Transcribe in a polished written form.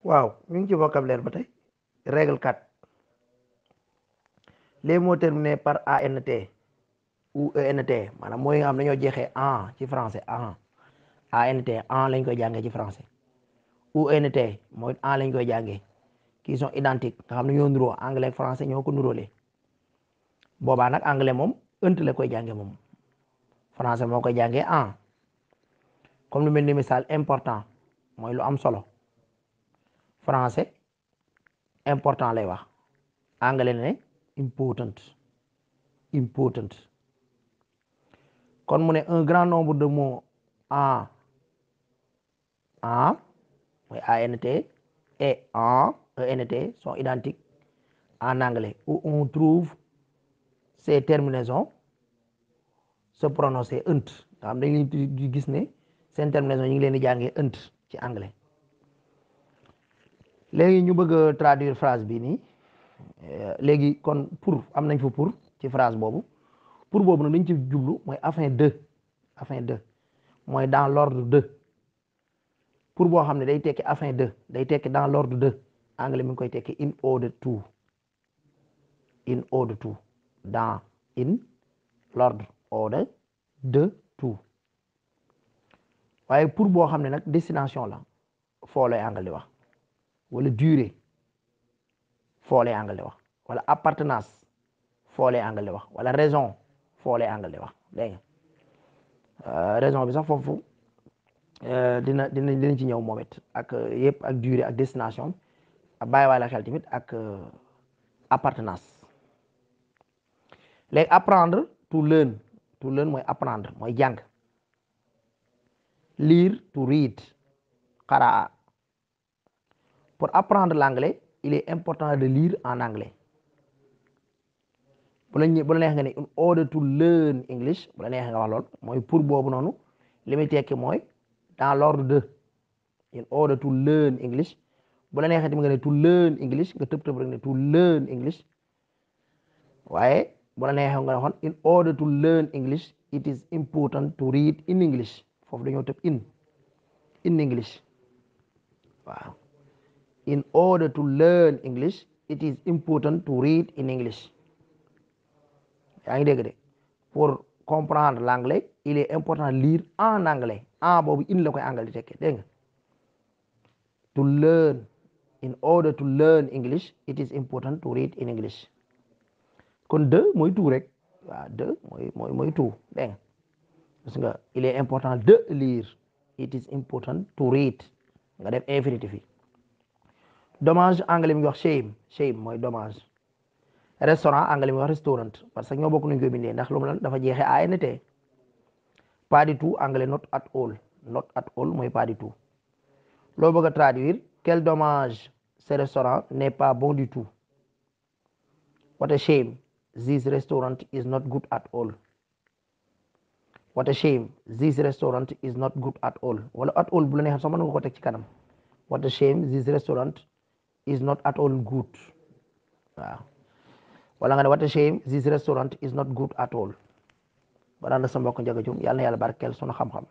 waaw ñu ngi ci vocabulaire ba tey règle 4 les mots terminés par ant ou ent maanaam mooy nga xam dañoo jeexee an ci français ant an lañ koy jàngee ci français ou ent mooy an lañ koy jàngee qui sont identiques nga xam ne ñoo nuroo anglais ak français ñoo ko nuróole boobaa nag anglais moom ënt la koy jàngee moom français moo koy jàngee an comme lu mel ni misaal important mooy lu am solo français important lay wax anglais ne important kon mu ne un grand nombre de mots en mooy ant et en ent sont identiques en anglais où on trouve ces terminaisons se prononcer ënt nga xam dañ leen di gis ne seen terminaison ñu ngi leen di jàngee ënt ci anglais léegi ñu bëgg a traduire phrase bi nii léegi kon pour am nañ fa pour ci phrase boobu pour boobu nag dañ ci jublu mooy afin de mooy dans l'ordre de pour boo xam ne day tekki afin de day tekki dans l'ordre de anglais mi ngi koy tekki in order to dans in l'ordre order de to waaye pour boo xam ne nag destination la foo lay anglais wax wala durée foo lay anglais wax wala appartenance foo lay anglais wax wala raison foo lay anglais wax dégg nga raison bi sax foofu dinañ ci ñëw moom it ak yëpp ak durée ak destination bàyyi waale xel tamit ak appartenance léegi apprendre to learn mooy apprendre mooy jàng lire to read qaraa pour apprendre l'anglais il est important de lire en anglais bu la neex nga ne in order to learn English bu la neex nga wax lool mooy pour boobu noonu li muy tekki mooy dans l'ordre de in order to learn English bu la neexee tamit nga ne to learn English nga tëb rek ne to learn English waaye bu la neexee nga ne waxoon in order to learn English it is important to read in English foofu dañoo tëb in English waaw in order to learn English it is important to read in English yaa ngi dégg de pour comprendre l'anglais il est important de lire en anglais en boobu in la koy anglais di tekkee dégg nga to learn in order to learn English it is important to read in English kon de mooy tout rek waaw de mooy tout dégg nga parce que il est important de lire it is important to read nga def infinitif yi dommage anglais mi ngi wax shame mooy dommage restaurant anglais mi wax restaurant parce que ñoo bokk nañ koy bindee ndax lu mu lan dafa jeexee ant pas du tout anglais not at all mooy pas du tout loo bëgg a traduire quel dommage ce restaurant n'est pas bon du tout what a shame this restaurant is not good at all what a shame this restaurant is not good at all wala at all bu la neexee sax mën nga ko teg ci kanam what a shame this restaurant is not at all good waaw wala nga ne what a shame this restaurant is not good at all ba daan la sa mbokk Ndiaga DIOUM yàlla na yàlla barkeel sunu xam-xam